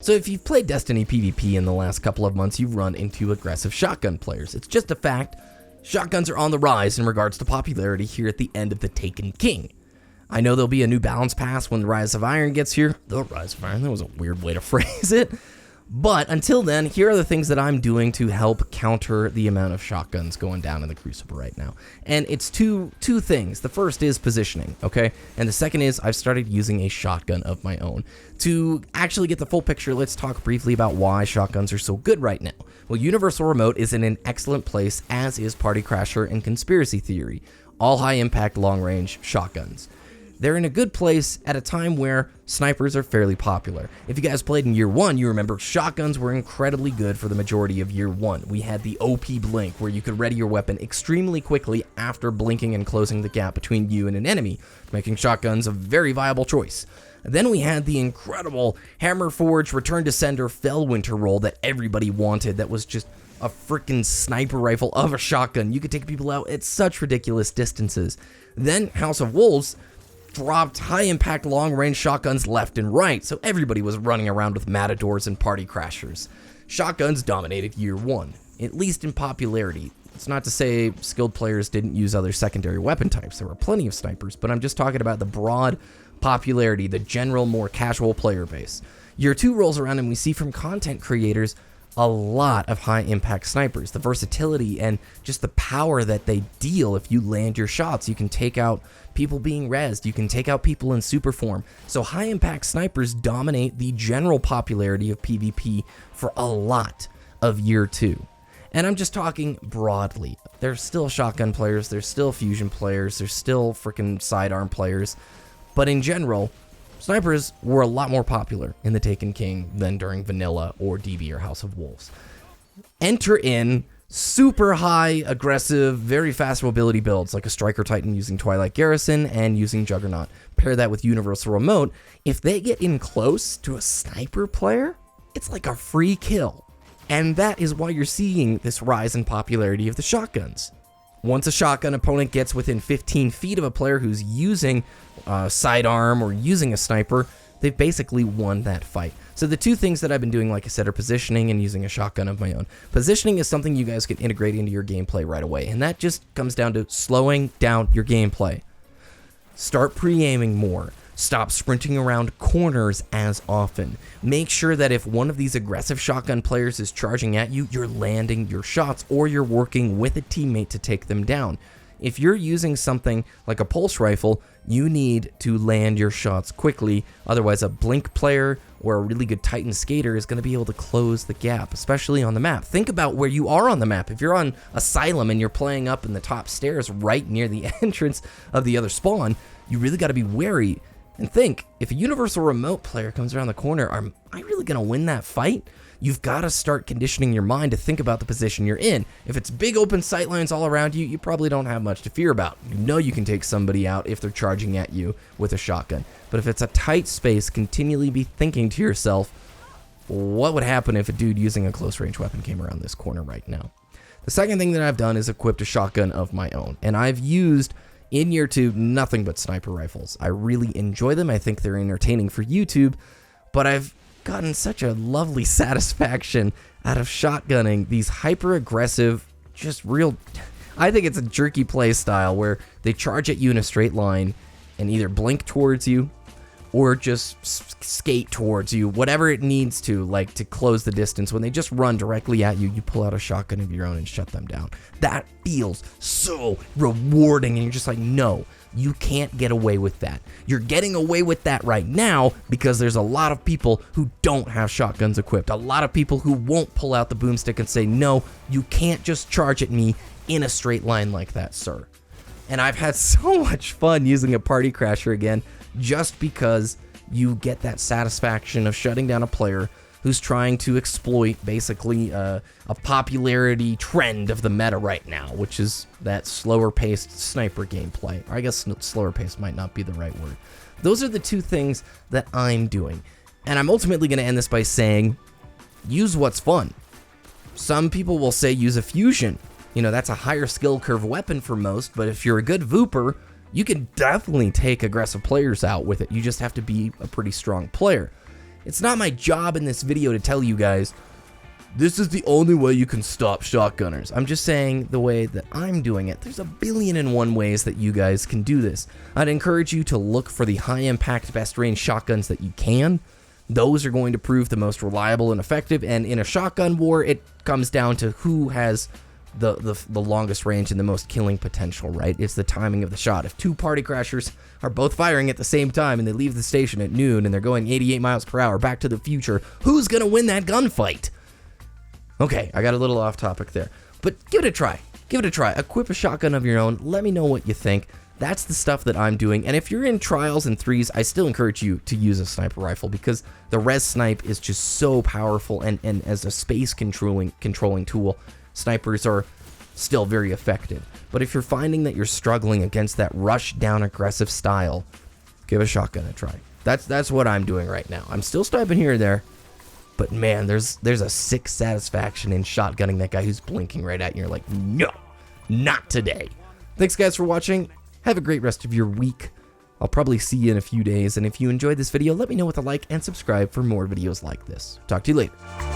So if you've played Destiny PvP in the last couple of months, you've run into aggressive shotgun players. It's just a fact. Shotguns are on the rise in regards to popularity here at the end of the Taken King. I know there'll be a new balance pass when the Rise of Iron gets here. The Rise of Iron, that was a weird way to phrase it. But until then, here are the things that I'm doing to help counter the amount of shotguns going down in the Crucible right now. And it's two things. The first is positioning, okay? And the second is I've started using a shotgun of my own. To actually get the full picture, let's talk briefly about why shotguns are so good right now. Well, Universal Remote is in an excellent place, as is Party Crasher and Conspiracy Theory. All high-impact, long-range shotguns. They're in a good place at a time where snipers are fairly popular. If you guys played in Year 1, you remember shotguns were incredibly good for the majority of Year 1. We had the OP blink, where you could ready your weapon extremely quickly after blinking and closing the gap between you and an enemy, making shotguns a very viable choice. Then we had the incredible Hammer Forge Return to Sender Fellwinter roll that everybody wanted, that was just a freaking sniper rifle of a shotgun. You could take people out at such ridiculous distances. Then House of Wolves dropped high-impact, long-range shotguns left and right, so everybody was running around with Matadors and Party Crashers. Shotguns dominated Year 1, at least in popularity. It's not to say skilled players didn't use other secondary weapon types. There were plenty of snipers, but I'm just talking about the broad popularity, the general, more casual player base. Year 2 rolls around and we see from content creators a lot of high-impact snipers. The versatility and just the power that they deal if you land your shots. You can take out people being rezzed. You can take out people in super form. So high-impact snipers dominate the general popularity of PvP for a lot of Year 2. And I'm just talking broadly. There's still shotgun players. There's still fusion players. There's still freaking sidearm players. But in general, snipers were a lot more popular in the Taken King than during Vanilla or DB or House of Wolves. Enter in super high, aggressive, very fast mobility builds like a Striker Titan using Twilight Garrison and using Juggernaut. Pair that with Universal Remote. If they get in close to a sniper player, it's like a free kill. And that is why you're seeing this rise in popularity of the shotguns. Once a shotgun opponent gets within 15 feet of a player who's using sidearm or using a sniper, they've basically won that fight. So the two things that I've been doing, like I said, are positioning and using a shotgun of my own. Positioning is something you guys can integrate into your gameplay right away, and that just comes down to slowing down your gameplay. Start pre-aiming more. Stop sprinting around corners as often. Make sure that if one of these aggressive shotgun players is charging at you, you're landing your shots or you're working with a teammate to take them down. If you're using something like a pulse rifle, you need to land your shots quickly. Otherwise, a blink player or a really good Titan skater is going to be able to close the gap, especially on the map. Think about where you are on the map. If you're on Asylum and you're playing up in the top stairs right near the entrance of the other spawn, you really got to be wary. And think, if a Universal Remote player comes around the corner, am I really going to win that fight? You've got to start conditioning your mind to think about the position you're in. If it's big open sightlines all around you, you probably don't have much to fear about. You know you can take somebody out if they're charging at you with a shotgun. But if it's a tight space, continually be thinking to yourself, what would happen if a dude using a close range weapon came around this corner right now? The second thing that I've done is equipped a shotgun of my own. And I've used in Year 2, nothing but sniper rifles. I really enjoy them. I think they're entertaining for YouTube, but I've gotten such a lovely satisfaction out of shotgunning these hyper-aggressive, just real... I think it's a jerky play style where they charge at you in a straight line and either blink towards you or just skate towards you, whatever it needs to, like to close the distance. When they just run directly at you, you pull out a shotgun of your own and shut them down. That feels so rewarding, and you're just like, no, you can't get away with that. You're getting away with that right now because there's a lot of people who don't have shotguns equipped. A lot of people who won't pull out the boomstick and say, no, you can't just charge at me in a straight line like that, sir. And I've had so much fun using a Party Crasher again, just because you get that satisfaction of shutting down a player who's trying to exploit basically a popularity trend of the meta right now, which is that slower paced sniper gameplay. Or I guess slower paced might not be the right word. Those are the two things that I'm doing. And I'm ultimately going to end this by saying, use what's fun. Some people will say use a fusion. You know, that's a higher skill curve weapon for most, but if you're a good Vooper, you can definitely take aggressive players out with it. You just have to be a pretty strong player. It's not my job in this video to tell you guys, this is the only way you can stop shotgunners. I'm just saying the way that I'm doing it. There's a billion and one ways that you guys can do this. I'd encourage you to look for the high impact, best range shotguns that you can. Those are going to prove the most reliable and effective, and in a shotgun war, it comes down to who has the longest range and the most killing potential, right? It's the timing of the shot. If two party crashers are both firing at the same time and they leave the station at noon and they're going 88 miles per hour back to the future, who's gonna win that gunfight? Okay, I got a little off topic there, but give it a try. Give it a try. Equip a shotgun of your own. Let me know what you think. That's the stuff that I'm doing. And if you're in trials and threes, I still encourage you to use a sniper rifle because the res snipe is just so powerful, and as a space controlling tool, snipers are still very effective. But if you're finding that you're struggling against that rush down aggressive style, give a shotgun a try. That's what I'm doing right now. I'm still sniping here and there, but man, there's a sick satisfaction in shotgunning that guy who's blinking right at you. You're like, no, not today. Thanks guys for watching. Have a great rest of your week. I'll probably see you in a few days, and if you enjoyed this video, let me know with a like and subscribe for more videos like this. Talk to you later.